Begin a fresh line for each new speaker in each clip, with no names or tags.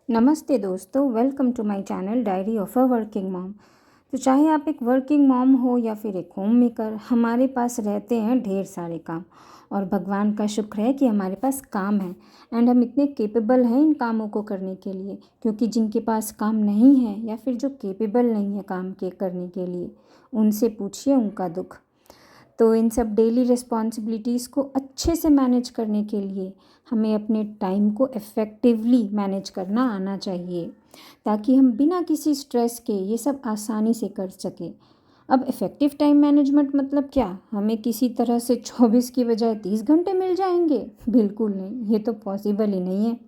नमस्ते दोस्तों, welcome to my channel diary of a working mom. तो चाहे आप एक वर्किंग मॉम हो या फिर एक होम मेकर, हमारे पास रहते हैं ढेर सारे काम। और भगवान का शुक्र है कि हमारे पास काम है एंड हम इतने केपेबल हैं इन कामों को करने के लिए। क्योंकि जिनके पास काम नहीं है या फिर जो केपेबल नहीं है काम के करने के लिए, उनसे पूछिए उनका दुख। तो इन सब डेली रिस्पॉन्सिबिलिटीज़ को अच्छे से मैनेज करने के लिए हमें अपने टाइम को इफ़ेक्टिवली मैनेज करना आना चाहिए, ताकि हम बिना किसी स्ट्रेस के ये सब आसानी से कर सकें। अब इफ़ेक्टिव टाइम मैनेजमेंट मतलब क्या? हमें किसी तरह से 24 की बजाय 30 घंटे मिल जाएंगे? बिल्कुल नहीं, ये तो पॉसिबल ही नहीं है।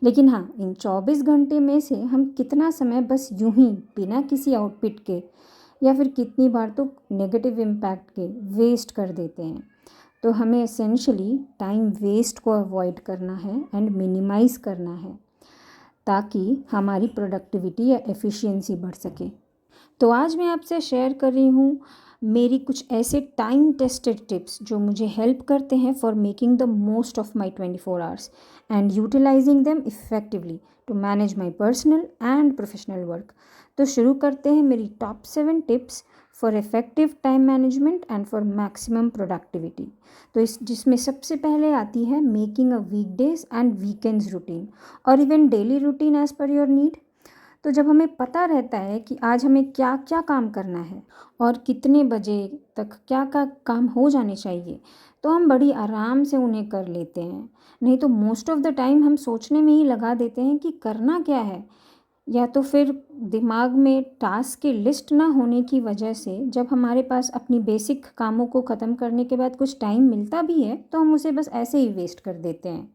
लेकिन हाँ, इन 24 घंटे में से हम कितना समय बस यूं ही बिना किसी आउटपुट के या फिर कितनी बार तो नेगेटिव इम्पैक्ट के वेस्ट कर देते हैं। तो हमें एसेंशली टाइम वेस्ट को अवॉइड करना है एंड मिनिमाइज़ करना है, ताकि हमारी प्रोडक्टिविटी या एफिशिएंसी बढ़ सके। तो आज मैं आपसे शेयर कर रही हूँ मेरी कुछ ऐसे टाइम टेस्टेड टिप्स जो मुझे हेल्प करते हैं for making the most of my 24 hours and utilizing them effectively to manage my personal and professional work. तो शुरू करते हैं मेरी top 7 tips for effective time management and for maximum productivity. तो जिसमें सबसे पहले आती है making a weekdays and weekends routine और even daily routine as per your need. तो जब हमें पता रहता है कि आज हमें क्या क्या काम करना है और कितने बजे तक क्या क्या काम हो जाने चाहिए, तो हम बड़ी आराम से उन्हें कर लेते हैं। नहीं तो मोस्ट ऑफ़ द टाइम हम सोचने में ही लगा देते हैं कि करना क्या है, या तो फिर दिमाग में टास्क की लिस्ट ना होने की वजह से जब हमारे पास अपनी बेसिक कामों को ख़त्म करने के बाद कुछ टाइम मिलता भी है तो हम उसे बस ऐसे ही वेस्ट कर देते हैं।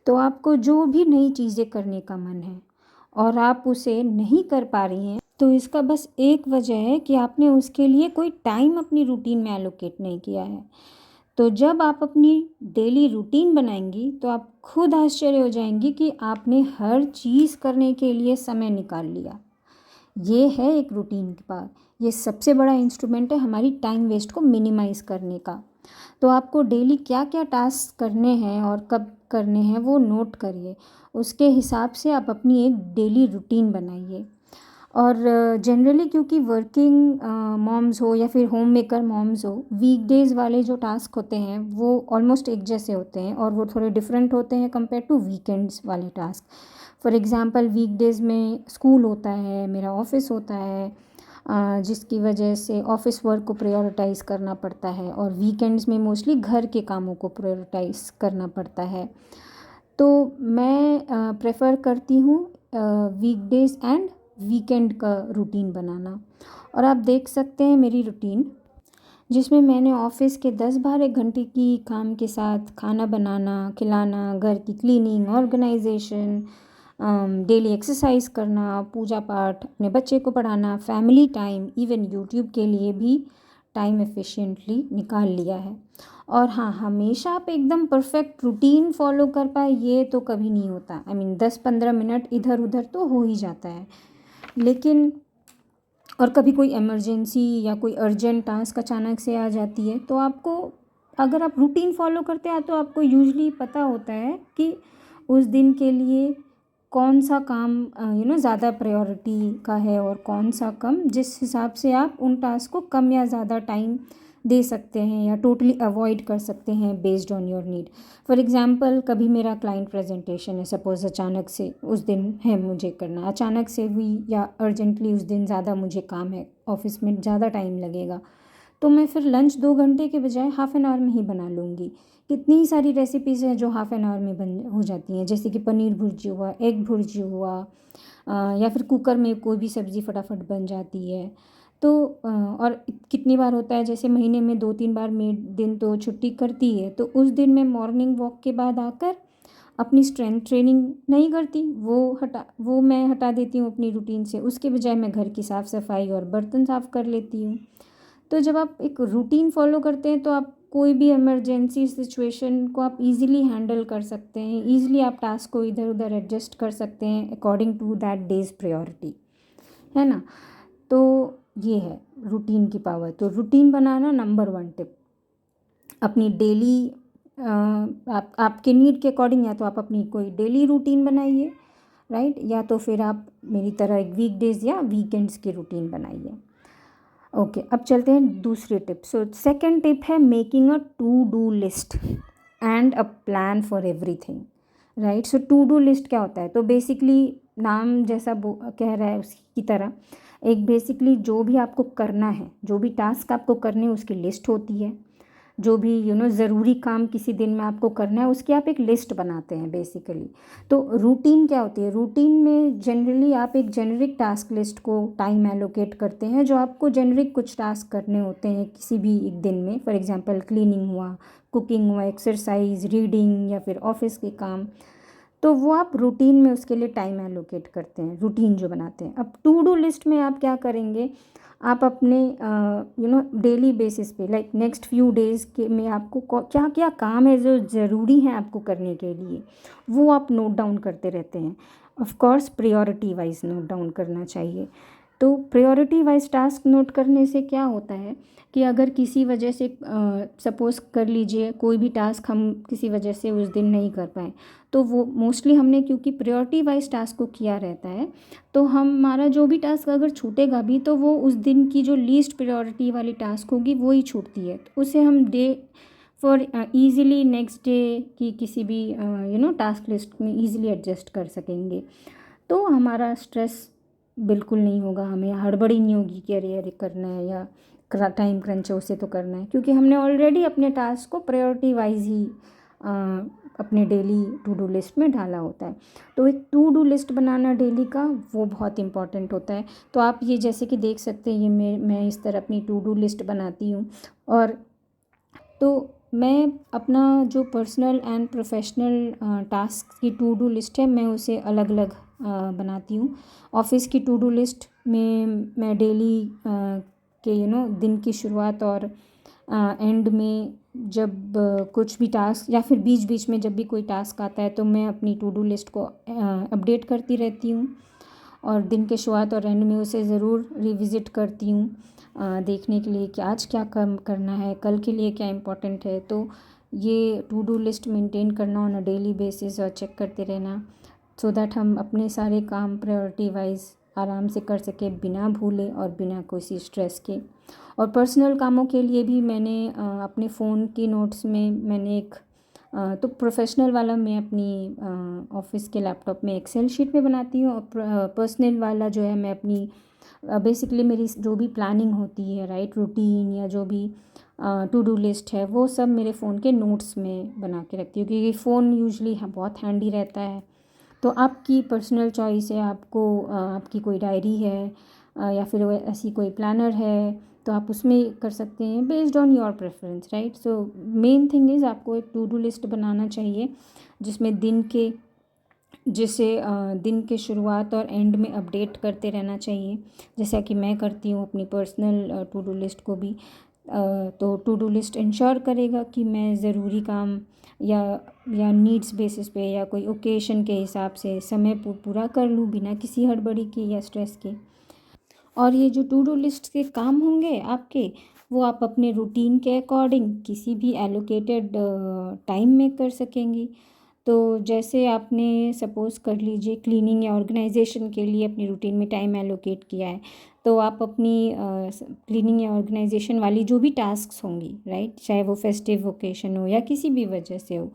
तो आपको जो भी नई चीज़ें करने का मन है और आप उसे नहीं कर पा रही हैं, तो इसका बस एक वजह है कि आपने उसके लिए कोई टाइम अपनी रूटीन में एलोकेट नहीं किया है। तो जब आप अपनी डेली रूटीन बनाएंगी तो आप खुद आश्चर्य हो जाएंगी कि आपने हर चीज़ करने के लिए समय निकाल लिया। ये है एक रूटीन के पास, ये सबसे बड़ा इंस्ट्रूमेंट है हमारी टाइम वेस्ट को मिनिमाइज़ करने का। तो आपको डेली क्या क्या टास्क करने हैं और कब करने हैं वो नोट करिए। उसके हिसाब से आप अपनी एक डेली रूटीन बनाइए। और जनरली क्योंकि वर्किंग मॉम्स हो या फिर होम मेकर मॉम्स हो, वीकडेज़ वाले जो टास्क होते हैं वो ऑलमोस्ट एक जैसे होते हैं और वो थोड़े डिफरेंट होते हैं कंपेयर टू वीकेंड्स वाले टास्क। फॉर एग्ज़ाम्पल वीकडेज़ में स्कूल होता है, मेरा ऑफिस होता है, जिसकी वजह से ऑफिस वर्क को प्रायोरिटाइज़ करना पड़ता है, और वीकेंड्स में मोस्टली घर के कामों को प्रायोरिटाइज़ करना पड़ता है। तो मैं प्रेफर करती हूँ वीकडेज़ एंड वीकेंड का रूटीन बनाना। और आप देख सकते हैं मेरी रूटीन, जिसमें मैंने ऑफिस के 10-12 घंटे की काम के साथ खाना बनाना, खिलाना, घर की क्लीनिंग, ऑर्गेनाइजेशन, डेली एक्सरसाइज करना, पूजा पाठ, अपने बच्चे को पढ़ाना, फैमिली टाइम, इवन यूट्यूब के लिए भी टाइम एफिशिएंटली निकाल लिया है। और हाँ, हमेशा आप एकदम परफेक्ट रूटीन फॉलो कर पाए ये तो कभी नहीं होता। आई मीन 10-15 मिनट इधर उधर तो हो ही जाता है। लेकिन और कभी कोई इमरजेंसी या कोई अर्जेंट टास्क अचानक से आ जाती है, तो आपको, अगर आप रूटीन फॉलो करते हैं तो आपको यूजुअली पता होता है कि उस दिन के लिए कौन सा काम ज़्यादा प्रायोरिटी का है और कौन सा कम, जिस हिसाब से आप उन टास्क को कम या ज़्यादा टाइम दे सकते हैं या टोटली अवॉइड कर सकते हैं based on your need. For example, कभी मेरा क्लाइंट प्रेजेंटेशन है, सपोज़ अचानक से उस दिन है मुझे करना, अचानक से हुई या अर्जेंटली उस दिन ज़्यादा मुझे काम है, ऑफिस में ज़्यादा टाइम लगेगा, तो मैं फिर लंच 2 घंटे के बजाय हाफ़ एन आवर में ही बना लूँगी। कितनी ही सारी रेसिपीज़ हैं जो हाफ़ एन आवर में बन हो जाती हैं, जैसे कि पनीर भुर्जी हुआ, एग भुर्जी हुआ, या फिर कुकर में कोई भी सब्ज़ी फटाफट बन जाती है। तो और कितनी बार होता है, जैसे महीने में 2-3 बार मेड दिन तो छुट्टी करती है, तो उस दिन मैं मॉर्निंग वॉक के बाद आकर अपनी स्ट्रेंथ ट्रेनिंग नहीं करती, वो मैं हटा देती हूँ अपनी रूटीन से। उसके बजाय मैं घर की साफ़ सफाई और बर्तन साफ़ कर लेती हूँ। तो जब आप एक रूटीन फॉलो करते हैं तो आप कोई भी इमरजेंसी सिचुएशन को आप इजीली हैंडल कर सकते हैं, इजीली आप टास्क को इधर उधर एडजस्ट कर सकते हैं according to that day's priority, है ना। तो ये है रूटीन की पावर। तो रूटीन बनाना नंबर 1 टिप। अपनी डेली आपके नीड के अकॉर्डिंग या तो आप अपनी कोई डेली रूटीन बनाइए, राइट। या तो फिर आप मेरी तरह एक वीकडेज़ या वीकेंड्स की रूटीन बनाइए। ओके, अब चलते हैं दूसरी टिप। सो सेकंड टिप है making a to do list and a plan for everything, right. So to do list क्या होता है? तो बेसिकली नाम जैसा कह रहा है उसकी तरह एक बेसिकली जो भी आपको करना है, जो भी टास्क आपको करने हैं उसकी लिस्ट होती है। जो भी ज़रूरी काम किसी दिन में आपको करना है उसकी आप एक लिस्ट बनाते हैं बेसिकली। तो रूटीन क्या होती है? रूटीन में जनरली आप एक जेनरिक टास्क लिस्ट को टाइम एलोकेट करते हैं, जो आपको जेनरिक कुछ टास्क करने होते हैं किसी भी एक दिन में। फॉर एग्जांपल क्लीनिंग हुआ, कुकिंग हुआ, एक्सरसाइज, रीडिंग या फिर ऑफिस के काम। तो वो आप रूटीन में उसके लिए टाइम एलोकेट करते हैं, रूटीन जो बनाते हैं। अब टू डू लिस्ट में आप क्या करेंगे? आप अपने डेली बेसिस पे लाइक नेक्स्ट फ्यू डेज़ के में आपको क्या क्या काम है जो ज़रूरी हैं आपको करने के लिए, वो आप नोट डाउन करते रहते हैं। Of course priority wise note down करना चाहिए। तो प्रायोरिटी वाइज टास्क नोट करने से क्या होता है कि अगर किसी वजह से सपोज़ कर लीजिए कोई भी टास्क हम किसी वजह से उस दिन नहीं कर पाए, तो वो मोस्टली हमने क्योंकि प्रायोरिटी वाइज टास्क को किया रहता है, तो हमारा जो भी टास्क अगर छूटेगा भी तो वो उस दिन की जो लीस्ट प्रायोरिटी वाली टास्क होगी वो ही छूटती है। तो उसे हम day for easily next day की किसी भी टास्क लिस्ट में ईज़िली एडजस्ट कर सकेंगे। तो हमारा स्ट्रेस बिल्कुल नहीं होगा, हमें हड़बड़ी नहीं होगी कि अरे अरे करना है या टाइम क्रंच है उसे तो करना है, क्योंकि हमने ऑलरेडी अपने टास्क को प्रायोरिटी वाइज ही अपने डेली टू डू लिस्ट में डाला होता है। तो एक टू डू लिस्ट बनाना डेली का वो बहुत इम्पॉर्टेंट होता है। तो आप ये जैसे कि देख सकते हैं ये मैं इस तरह अपनी टू डू लिस्ट बनाती हूँ। और तो मैं अपना जो पर्सनल एंड प्रोफेशनल टास्क की टू डू लिस्ट है मैं उसे अलग अलग बनाती हूँ। ऑफिस की टू डू लिस्ट में मैं डेली के दिन की शुरुआत और एंड में जब कुछ भी टास्क या फिर बीच बीच में जब भी कोई टास्क आता है तो मैं अपनी टू डू लिस्ट को अपडेट करती रहती हूँ। और दिन के शुरुआत और एंड में उसे ज़रूर रिविज़िट करती हूँ देखने के लिए कि आज क्या काम करना है, कल के लिए क्या इम्पोर्टेंट है। तो ये टू डू लिस्ट मेंटेन करना ऑन अ डेली बेसिस और चेक करते रहना सो दैट हम अपने सारे काम प्रायोरिटी वाइज आराम से कर सकें बिना भूले और बिना किसी स्ट्रेस के। और पर्सनल कामों के लिए भी मैंने अपने फ़ोन की नोट्स में मैंने एक तो प्रोफेशनल वाला मैं अपनी ऑफिस के लैपटॉप में एक्सेल शीट में बनाती हूँ, और पर्सनल वाला जो है मैं अपनी बेसिकली मेरी जो भी प्लानिंग होती है राइट रूटीन या जो भी टू डू लिस्ट है वो सब मेरे फ़ोन के नोट्स में बना के रखती हूँ, क्योंकि फ़ोन यूजली बहुत हैंडी रहता है। तो आपकी पर्सनल चॉइस है, आपको आपकी कोई डायरी है या फिर ऐसी कोई प्लानर है तो आप उसमें कर सकते हैं based on your preference, right. So main thing is आपको एक टू डू लिस्ट बनाना चाहिए जिसमें दिन के शुरुआत और एंड में अपडेट करते रहना चाहिए, जैसा कि मैं करती हूँ अपनी पर्सनल टू डू लिस्ट को भी। तो टू डू लिस्ट इंश्योर करेगा कि मैं ज़रूरी काम या नीड्स बेसिस पे या कोई ओकेशन के हिसाब से समय पूरा कर लूँ बिना किसी हड़बड़ी के या स्ट्रेस के। और ये जो टू डू लिस्ट के काम होंगे आपके वो आप अपने रूटीन के अकॉर्डिंग किसी भी एलोकेटेड टाइम में कर सकेंगी। तो जैसे आपने सपोज़ कर लीजिए क्लीनिंग या ऑर्गेनाइजेशन के लिए अपनी रूटीन में टाइम एलोकेट किया है, तो आप अपनी क्लीनिंग या ऑर्गेनाइजेशन वाली जो भी टास्क्स होंगी राइट, चाहे वो फेस्टिव ओकेशन हो या किसी भी वजह से हो,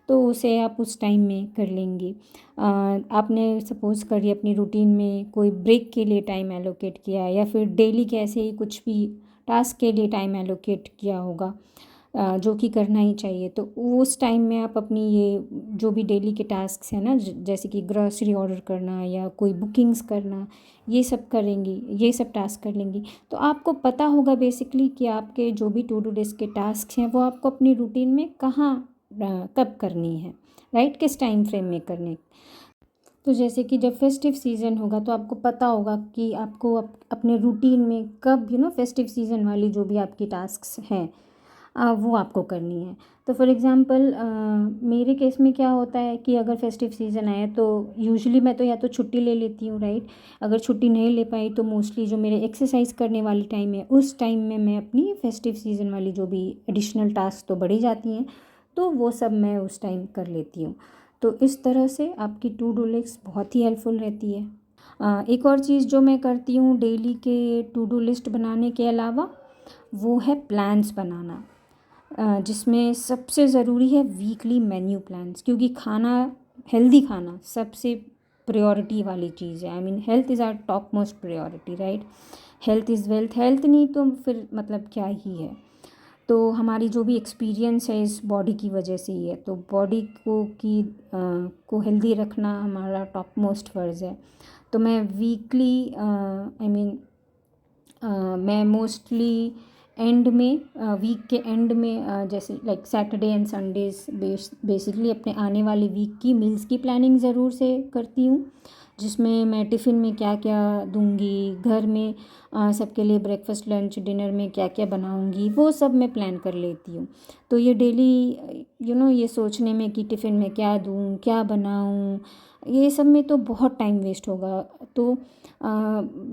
तो उसे आप उस टाइम में कर लेंगी। आपने सपोज़ करिए अपनी रूटीन में कोई ब्रेक के लिए टाइम एलोकेट किया है या फिर डेली के ऐसे ही कुछ भी टास्क के लिए टाइम एलोकेट किया होगा जो कि करना ही चाहिए, तो उस टाइम में आप अपनी ये जो भी डेली के टास्क हैं ना जैसे कि ग्रॉसरी ऑर्डर करना या कोई बुकिंग्स करना, ये सब करेंगी, ये सब टास्क कर लेंगी। तो आपको पता होगा बेसिकली कि आपके जो भी टू डू लिस्ट के टास्क हैं वो आपको अपनी रूटीन में कहाँ कब करनी है, राइट, किस टाइम फ्रेम में करनी। तो जैसे कि जब फेस्टिव सीज़न होगा तो आपको पता होगा कि आपको अपने रूटीन में कब फेस्टिव सीज़न वाली जो भी आपकी टास्क्स हैं वो आपको करनी है। तो फॉर एग्ज़ाम्पल मेरे केस में क्या होता है कि अगर फेस्टिव सीज़न आया तो यूजुअली मैं तो या तो छुट्टी ले लेती हूँ राइट। अगर छुट्टी नहीं ले पाई तो मोस्टली जो मेरे एक्सरसाइज करने वाली टाइम है उस टाइम में मैं अपनी फेस्टिव सीज़न वाली जो भी एडिशनल टास्क तो बढ़ी जाती हैं तो वो सब मैं उस टाइम कर लेती हूँ। तो इस तरह से आपकी टू डू लिस्ट बहुत ही हेल्पफुल रहती है। एक और चीज़ जो मैं करती हूँ डेली के टू डू लिस्ट बनाने के अलावा, वो है प्लान्स बनाना, जिसमें सबसे ज़रूरी है वीकली मेन्यू प्लान्स, क्योंकि खाना, हेल्दी खाना सबसे प्रायोरिटी वाली चीज़ है। I mean health is our top most priority, right. Health is wealth, health नहीं तो फिर मतलब क्या ही है। तो हमारी जो भी एक्सपीरियंस है इस बॉडी की वजह से ही है, तो बॉडी को हेल्दी रखना हमारा टॉप मोस्ट फ़र्ज़ है। तो मैं वीकली मैं मोस्टली एंड में, वीक के एंड में, जैसे like Saturday and Sundays basically अपने आने वाले वीक की मील्स की प्लानिंग ज़रूर से करती हूँ, जिसमें मैं टिफ़िन में क्या क्या दूँगी, घर में सबके लिए ब्रेकफास्ट लंच डिनर में क्या क्या बनाऊँगी, वो सब मैं प्लान कर लेती हूँ। तो ये डेली ये सोचने में कि टिफ़िन में क्या दूँ, क्या बनाऊँ, ये सब में तो बहुत टाइम वेस्ट होगा। तो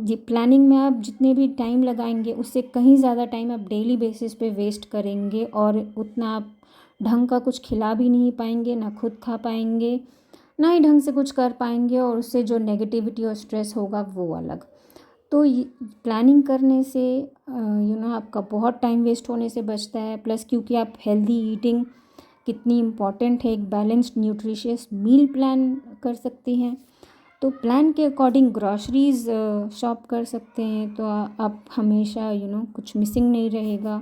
ये प्लानिंग में आप जितने भी टाइम लगाएंगे उससे कहीं ज़्यादा टाइम आप डेली बेसिस पे वेस्ट करेंगे, और उतना आप ढंग का कुछ खिला भी नहीं पाएंगे, ना खुद खा पाएंगे, ना ही ढंग से कुछ कर पाएंगे, और उससे जो नेगेटिविटी और स्ट्रेस होगा वो अलग। तो ये प्लानिंग करने से आपका बहुत टाइम वेस्ट होने से बचता है, प्लस क्योंकि आप हेल्दी ईटिंग कितनी इम्पॉर्टेंट है, एक बैलेंस्ड न्यूट्रिशियस मील प्लान कर सकते हैं। तो प्लान के अकॉर्डिंग ग्रॉसरीज़ शॉप कर सकते हैं, तो आप हमेशा कुछ मिसिंग नहीं रहेगा।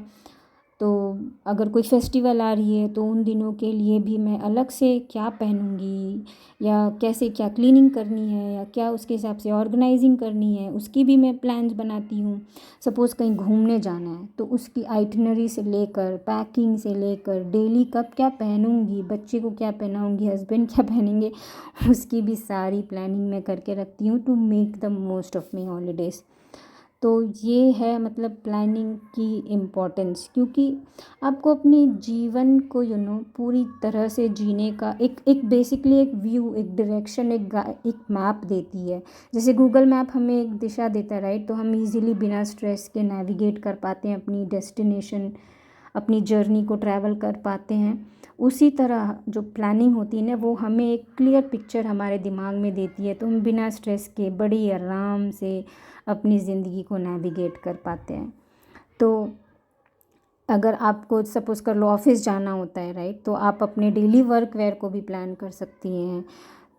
तो अगर कोई फेस्टिवल आ रही है तो उन दिनों के लिए भी मैं अलग से क्या पहनूंगी, या कैसे क्या क्लीनिंग करनी है, या क्या उसके हिसाब से ऑर्गेनाइजिंग करनी है, उसकी भी मैं प्लान्स बनाती हूँ। सपोज़ कहीं घूमने जाना है तो उसकी आइटनरी से लेकर, पैकिंग से लेकर, डेली कब क्या पहनूंगी, बच्चे को क्या पहनाऊंगी, हस्बैंड क्या पहनेंगे, उसकी भी सारी प्लानिंग मैं करके रखती हूँ to make the most of my holidays. तो ये है मतलब प्लानिंग की इम्पोर्टेंस, क्योंकि आपको अपने जीवन को पूरी तरह से जीने का एक बेसिकली एक व्यू, एक डायरेक्शन, एक मैप देती है। जैसे गूगल मैप हमें एक दिशा देता है, राइट, तो हम इजीली बिना स्ट्रेस के नेविगेट कर पाते हैं अपनी डेस्टिनेशन, अपनी जर्नी को ट्रैवल कर पाते हैं। उसी तरह जो प्लानिंग होती है ना, वो हमें एक क्लियर पिक्चर हमारे दिमाग में देती है, तो हम बिना स्ट्रेस के बड़ी आराम से अपनी ज़िंदगी को नेविगेट कर पाते हैं। तो अगर आपको सपोज़ कर लो ऑफ़िस जाना होता है, राइट, तो आप अपने डेली वर्क वेयर को भी प्लान कर सकती हैं।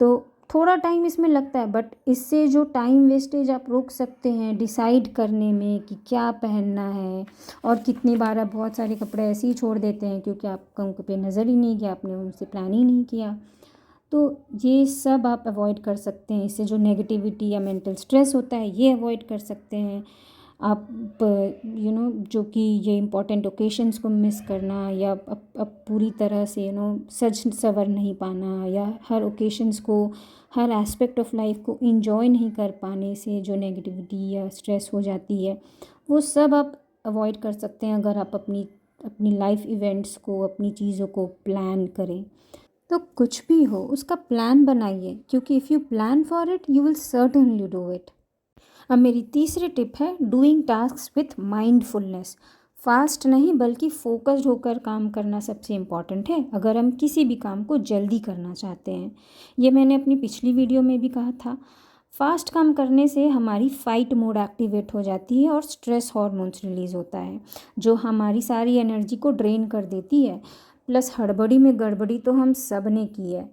तो थोड़ा टाइम इसमें लगता है, बट इससे जो टाइम वेस्टेज आप रोक सकते हैं डिसाइड करने में कि क्या पहनना है, और कितनी बार आप बहुत सारे कपड़े ऐसे ही छोड़ देते हैं क्योंकि आपको उन पे नज़र ही नहीं किया, आपने उनसे प्लान ही नहीं किया। तो ये सब आप अवॉइड कर सकते हैं। इससे जो नेगेटिविटी या मेंटल स्ट्रेस होता है ये अवॉइड कर सकते हैं आप। जो कि ये इम्पोर्टेंट ओकेशंस को मिस करना, या अब पूरी तरह से सज सवर नहीं पाना, या हर ओकेशंस को, हर एस्पेक्ट ऑफ लाइफ को इंजॉय नहीं कर पाने से जो नेगेटिविटी या स्ट्रेस हो जाती है, वो सब आप अवॉइड कर सकते हैं अगर आप अपनी अपनी लाइफ इवेंट्स को, अपनी चीज़ों को प्लान करें। तो कुछ भी हो उसका प्लान बनाइए, क्योंकि if you plan for it you will certainly do it. अब मेरी तीसरी टिप है doing tasks with mindfulness. Fast नहीं बल्कि फोकस्ड होकर काम करना सबसे इम्पॉर्टेंट है अगर हम किसी भी काम को जल्दी करना चाहते हैं। ये मैंने अपनी पिछली वीडियो में भी कहा था। फास्ट काम करने से हमारी फ़ाइट मोड एक्टिवेट हो जाती है और स्ट्रेस हार्मोन्स रिलीज़ होता है, जो हमारी सारी एनर्जी को ड्रेन कर देती है। प्लस हड़बड़ी में गड़बड़ी तो हम सब ने की है।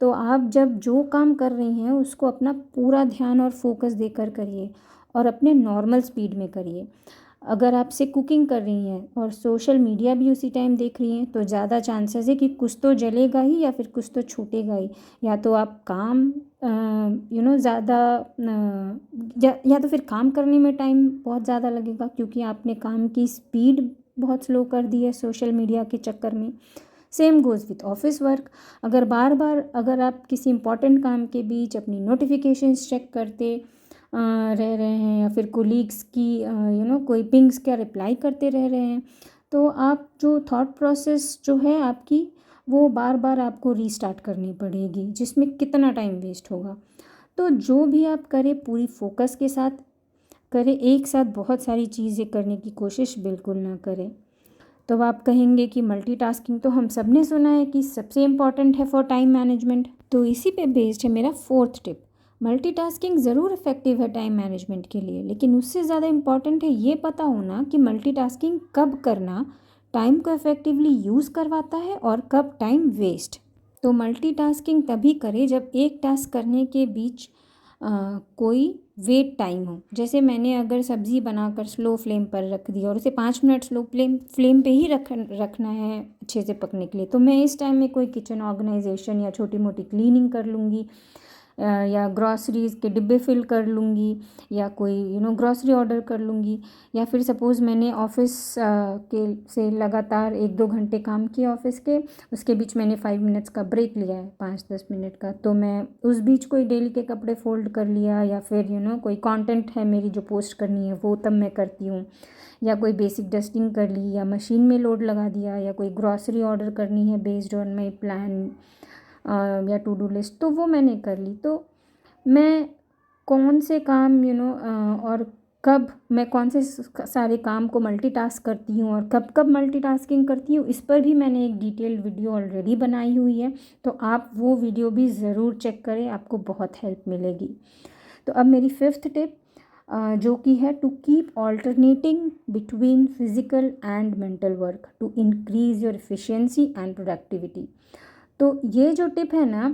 तो आप जब जो काम कर रही हैं उसको अपना पूरा ध्यान और फोकस देकर करिए, और अपने नॉर्मल स्पीड में करिए। अगर आपसे कुकिंग कर रही हैं और सोशल मीडिया भी उसी टाइम देख रही हैं तो ज़्यादा चांसेस है कि कुछ तो जलेगा ही या फिर कुछ तो छूटेगा ही। या तो आप काम ज़्यादा या तो फिर काम करने में टाइम बहुत ज़्यादा लगेगा क्योंकि आपने काम की स्पीड बहुत स्लो कर दी है सोशल मीडिया के चक्कर में। Same goes with office work. अगर बार बार अगर आप किसी इंपॉर्टेंट काम के बीच अपनी नोटिफिकेशंस चेक करते रह रहे हैं, या फिर कोलीग्स की कोई पिंग्स का रिप्लाई करते रह रहे हैं, तो आप जो थॉट प्रोसेस जो है आपकी, वो बार बार आपको रीस्टार्ट करनी पड़ेगी, जिसमें कितना टाइम वेस्ट होगा। तो जो भी आप करें पूरी फोकस के साथ करें, एक साथ बहुत सारी चीज़ें करने की कोशिश बिल्कुल ना करें। तो आप कहेंगे कि मल्टीटास्किंग तो हम सब ने सुना है कि सबसे इम्पॉर्टेंट है फॉर टाइम मैनेजमेंट, तो इसी पे बेस्ड है मेरा फोर्थ टिप। मल्टीटास्किंग ज़रूर इफ़ेक्टिव है टाइम मैनेजमेंट के लिए, लेकिन उससे ज़्यादा इम्पॉर्टेंट है ये पता होना कि मल्टीटास्किंग कब करना टाइम को इफ़ेक्टिवली यूज़ करवाता है और कब टाइम वेस्ट। तो मल्टीटास्किंग तभी करें जब एक टास्क करने के बीच कोई वेट टाइम हो। जैसे मैंने अगर सब्ज़ी बनाकर स्लो फ्लेम पर रख दी और उसे 5 मिनट स्लो फ्लेम पे ही रखना है अच्छे से पकने के लिए, तो मैं इस टाइम में कोई किचन ऑर्गेनाइजेशन या छोटी मोटी क्लीनिंग कर लूँगी, या ग्रॉसरीज़ के डिब्बे फिल कर लूँगी, या कोई ग्रॉसरी ऑर्डर कर लूँगी। या फिर सपोज़ मैंने ऑफ़िस के से लगातार 1-2 घंटे काम किया ऑफ़िस के, उसके बीच मैंने 5 मिनट्स का ब्रेक लिया है, 5-10 मिनट का, तो मैं उस बीच कोई डेली के कपड़े फ़ोल्ड कर लिया, या फिर कोई कंटेंट है मेरी जो पोस्ट करनी है वो तब मैं करती हूँ, या कोई बेसिक डस्टिंग कर ली, या मशीन में लोड लगा दिया, या कोई ग्रॉसरी ऑर्डर करनी है बेस्ड ऑन माई प्लान या टू डू लिस्ट, तो वो मैंने कर ली। तो मैं कौन से काम और कब मैं कौन से सारे काम को मल्टीटास्क करती हूँ और कब कब मल्टीटास्किंग करती हूँ, इस पर भी मैंने एक डिटेल्ड वीडियो ऑलरेडी बनाई हुई है, तो आप वो वीडियो भी ज़रूर चेक करें, आपको बहुत हेल्प मिलेगी। तो अब मेरी फिफ्थ टिप जो कि है to keep alternating between physical and mental work to increase your efficiency and productivity. तो ये जो टिप है ना,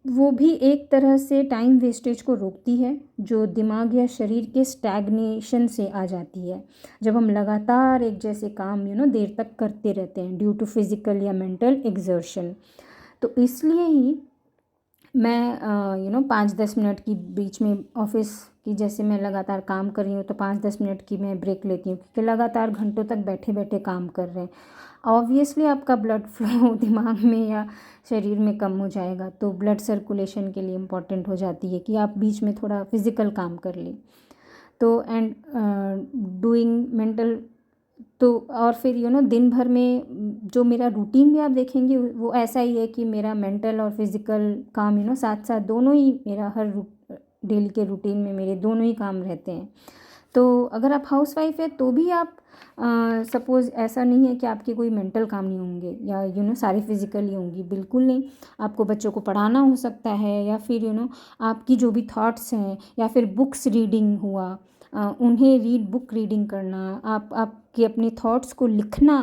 वो भी एक तरह से टाइम वेस्टेज को रोकती है, जो दिमाग या शरीर के स्टैग्नेशन से आ जाती है जब हम लगातार एक जैसे काम देर तक करते रहते हैं ड्यू टू फिज़िकल या मेंटल एग्जर्शन। तो इसलिए ही मैं 5-10 मिनट की बीच में ऑफिस की, जैसे मैं लगातार काम कर रही हूँ तो 5-10 मिनट की मैं ब्रेक लेती हूँ, क्योंकि लगातार घंटों तक बैठे बैठे काम कर रहे हैं, ऑब्वियसली आपका ब्लड फ्लो दिमाग में या शरीर में कम हो जाएगा, तो ब्लड सर्कुलेशन के लिए इम्पॉर्टेंट हो जाती है कि आप बीच में थोड़ा फिज़िकल काम कर लें। तो एंड डूइंग मेंटल, तो और फिर दिन भर में जो मेरा रूटीन भी आप देखेंगे वो ऐसा ही है कि मेरा मेंटल और फिज़िकल काम साथ साथ दोनों ही, मेरा हर डेली के रूटीन में मेरे दोनों ही काम रहते हैं। तो अगर आप हाउसवाइफ है तो भी आप सपोज़ ऐसा नहीं है कि आपके कोई मेंटल काम नहीं होंगे या सारे फिज़िकल ही होंगी, बिल्कुल नहीं। आपको बच्चों को पढ़ाना हो सकता है, या फिर आपकी जो भी थॉट्स हैं, या फिर बुक्स रीडिंग हुआ, उन्हें बुक रीडिंग करना, आपके अपने थॉट्स को लिखना,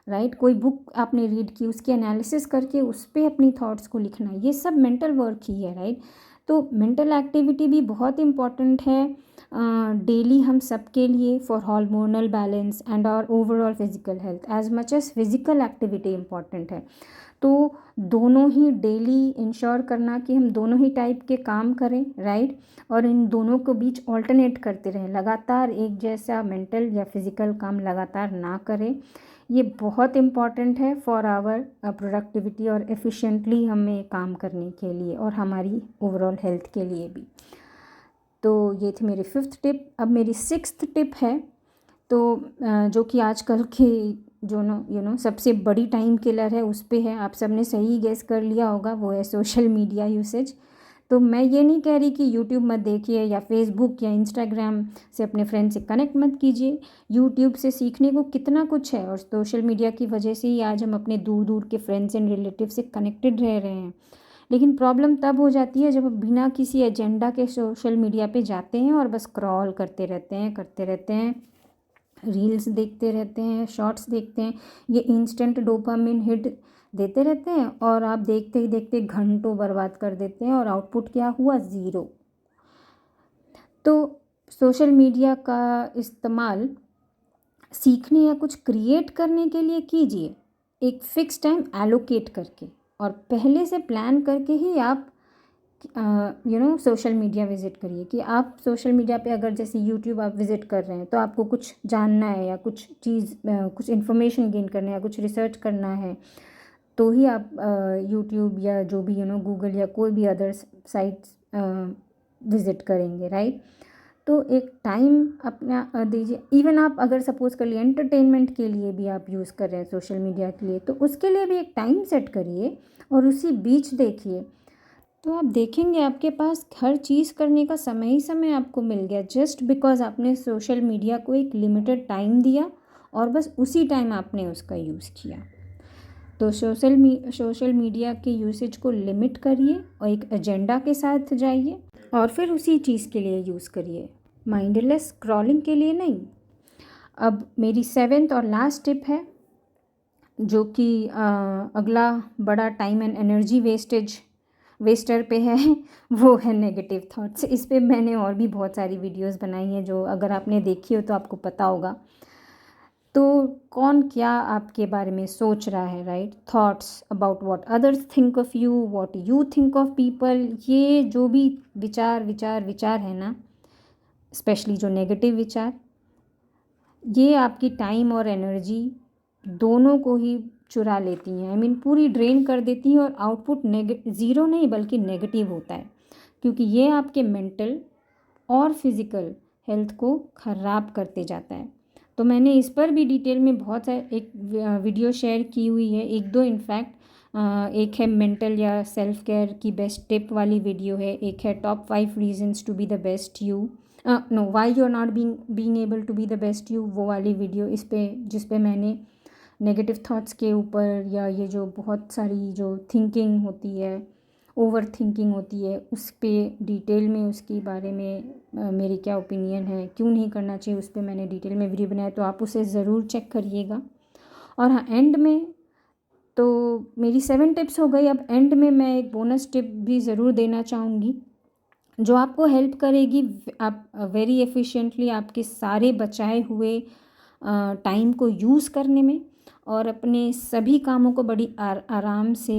राइट, कोई बुक आपने रीड की उसकी एनालिसिस करके उस पर अपनी थॉट्स को लिखना, ये सब मेंटल वर्क ही है, राइट। तो मेंटल एक्टिविटी भी बहुत इम्पॉर्टेंट है डेली हम सब के लिए, for hormonal balance and our overall physical health as much as physical activity important है। तो दोनों ही डेली इंश्योर करना कि हम दोनों ही टाइप के काम करें, राइट, और इन दोनों को बीच ऑल्टरनेट करते रहें, लगातार एक जैसा मेंटल या फिज़िकल काम लगातार ना करें, ये बहुत इम्पॉर्टेंट है फॉर आवर प्रोडक्टिविटी और एफिशिएंटली हमें काम करने के लिए और हमारी ओवरऑल हेल्थ के लिए भी। तो ये थी मेरी फिफ्थ टिप। अब मेरी सिक्स्थ टिप है, तो जो कि आजकल के जो सबसे बड़ी टाइम किलर है उस पे है, आप सब ने सही गेस कर लिया होगा, वो है सोशल मीडिया यूसेज। तो मैं ये नहीं कह रही कि यूट्यूब मत देखिए या फेसबुक या इंस्टाग्राम से अपने फ्रेंड से कनेक्ट मत कीजिए, यूट्यूब से सीखने को कितना कुछ है, और सोशल मीडिया की वजह से ही आज हम अपने दूर दूर के फ्रेंड्स एंड रिलेटिव से कनेक्टेड रह रहे हैं। लेकिन प्रॉब्लम तब हो जाती है जब बिना किसी एजेंडा के सोशल मीडिया पे जाते हैं और बस स्क्रॉल करते रहते हैं, रील्स देखते रहते हैं, शॉर्ट्स देखते हैं, ये इंस्टेंट डोपामिन हिट देते रहते हैं, और आप देखते ही देखते घंटों बर्बाद कर देते हैं, और आउटपुट क्या हुआ, ज़ीरो। तो सोशल मीडिया का इस्तेमाल सीखने या कुछ क्रिएट करने के लिए कीजिए, एक फ़िक्स टाइम एलोकेट करके, और पहले से प्लान करके ही आप सोशल मीडिया विज़िट करिए। कि आप सोशल मीडिया पे अगर जैसे यूट्यूब आप विज़िट कर रहे हैं तो आपको कुछ जानना है या कुछ चीज़ कुछ इन्फॉर्मेशन गेन करना है या कुछ रिसर्च करना है, तो ही आप यूट्यूब या जो भी गूगल या कोई भी अदर साइट्स विज़िट करेंगे, राइट। तो एक टाइम अपना दीजिए। इवन आप अगर सपोज़ कर लिए एंटरटेनमेंट के लिए भी आप यूज़ कर रहे हैं सोशल मीडिया के लिए, तो उसके लिए भी एक टाइम सेट करिए और उसी बीच देखिए, तो आप देखेंगे आपके पास हर चीज़ करने का समय ही समय आपको मिल गया, जस्ट बिकॉज़ आपने सोशल मीडिया को एक लिमिटेड टाइम दिया और बस उसी टाइम आपने उसका यूज़ किया। तो सोशल मीडिया के यूसेज को लिमिट करिए और एक एजेंडा के साथ जाइए और फिर उसी चीज़ के लिए यूज़ करिए, माइंडलेस स्क्रॉलिंग के लिए नहीं। अब मेरी 7th और लास्ट टिप है, जो कि अगला बड़ा टाइम एंड एनर्जी वेस्टर पे है वो है नेगेटिव थॉट्स। इस पे मैंने और भी बहुत सारी वीडियोस बनाई हैं, जो अगर आपने देखी हो तो आपको पता होगा। तो कौन क्या आपके बारे में सोच रहा है, right? Thoughts about what others think of you, what you think of people, ये जो भी विचार है ना, स्पेशली जो नेगेटिव विचार, ये आपकी टाइम और एनर्जी दोनों को ही चुरा लेती हैं। आई मीन पूरी ड्रेन कर देती हैं और आउटपुट ज़ीरो नहीं बल्कि नेगेटिव होता है, क्योंकि ये आपके मेंटल और फिज़िकल हेल्थ को ख़राब करते जाता है। तो मैंने इस पर भी डिटेल में बहुत सारे एक वीडियो शेयर की हुई है, एक दो इनफैक्ट। एक है मेंटल या सेल्फ केयर की बेस्ट टिप वाली वीडियो है, एक है top 5 reasons to be the best you, know why you are not being able to be the best you, वो वाली वीडियो। इस पे जिस पे मैंने नेगेटिव थॉट्स के ऊपर या ये जो बहुत सारी जो थिंकिंग होती है, ओवर थिंकिंग होती है, उस पे डिटेल में उसके बारे में मेरी क्या ओपिनियन है, क्यों नहीं करना चाहिए, उस पे मैंने डिटेल में वीडियो बनाया, तो आप उसे ज़रूर चेक करिएगा। और हाँ, एंड में तो मेरी 7 टिप्स हो गई। अब एंड में मैं एक बोनस टिप भी ज़रूर देना चाहूँगी, जो आपको हेल्प करेगी आप वेरी एफिशिएंटली आपके सारे बचाए हुए टाइम को यूज़ करने में और अपने सभी कामों को बड़ी आराम से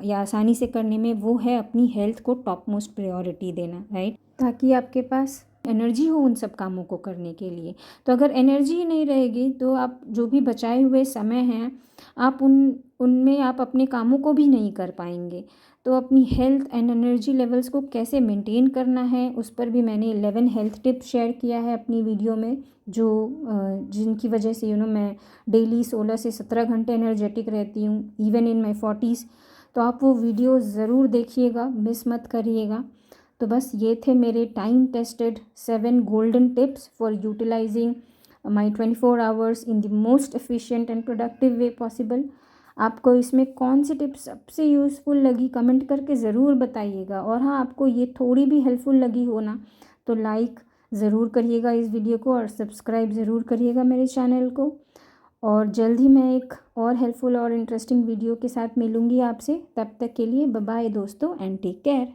या आसानी से करने में। वो है अपनी हेल्थ को टॉप मोस्ट प्रायोरिटी देना, राइट? ताकि आपके पास एनर्जी हो उन सब कामों को करने के लिए। तो अगर एनर्जी ही नहीं रहेगी तो आप जो भी बचाए हुए समय हैं, आप उनमें आप अपने कामों को भी नहीं कर पाएंगे। तो अपनी हेल्थ एंड एनर्जी लेवल्स को कैसे मेंटेन करना है, उस पर भी मैंने 11 हेल्थ टिप्स शेयर किया है अपनी वीडियो में, जो जिनकी वजह से मैं डेली 16 से 17 घंटे एनर्जेटिक रहती हूँ, इवन इन माई 40s। तो आप वो वीडियो ज़रूर देखिएगा, मिस मत करिएगा। तो बस ये थे मेरे time tested 7 golden tips for utilising my 24 hours in the most efficient and productive way possible. आपको इसमें कौन सी टिप्स सबसे यूज़फुल लगी, कमेंट करके ज़रूर बताइएगा। और हाँ, आपको ये थोड़ी भी हेल्पफुल लगी हो ना, तो लाइक ज़रूर करिएगा इस वीडियो को और सब्सक्राइब ज़रूर करिएगा मेरे चैनल को। और जल्द ही मैं एक और हेल्पफुल और इंटरेस्टिंग वीडियो के साथ मिलूँगी आपसे। तब तक के लिए बाय बाय दोस्तों, एंड टेक केयर।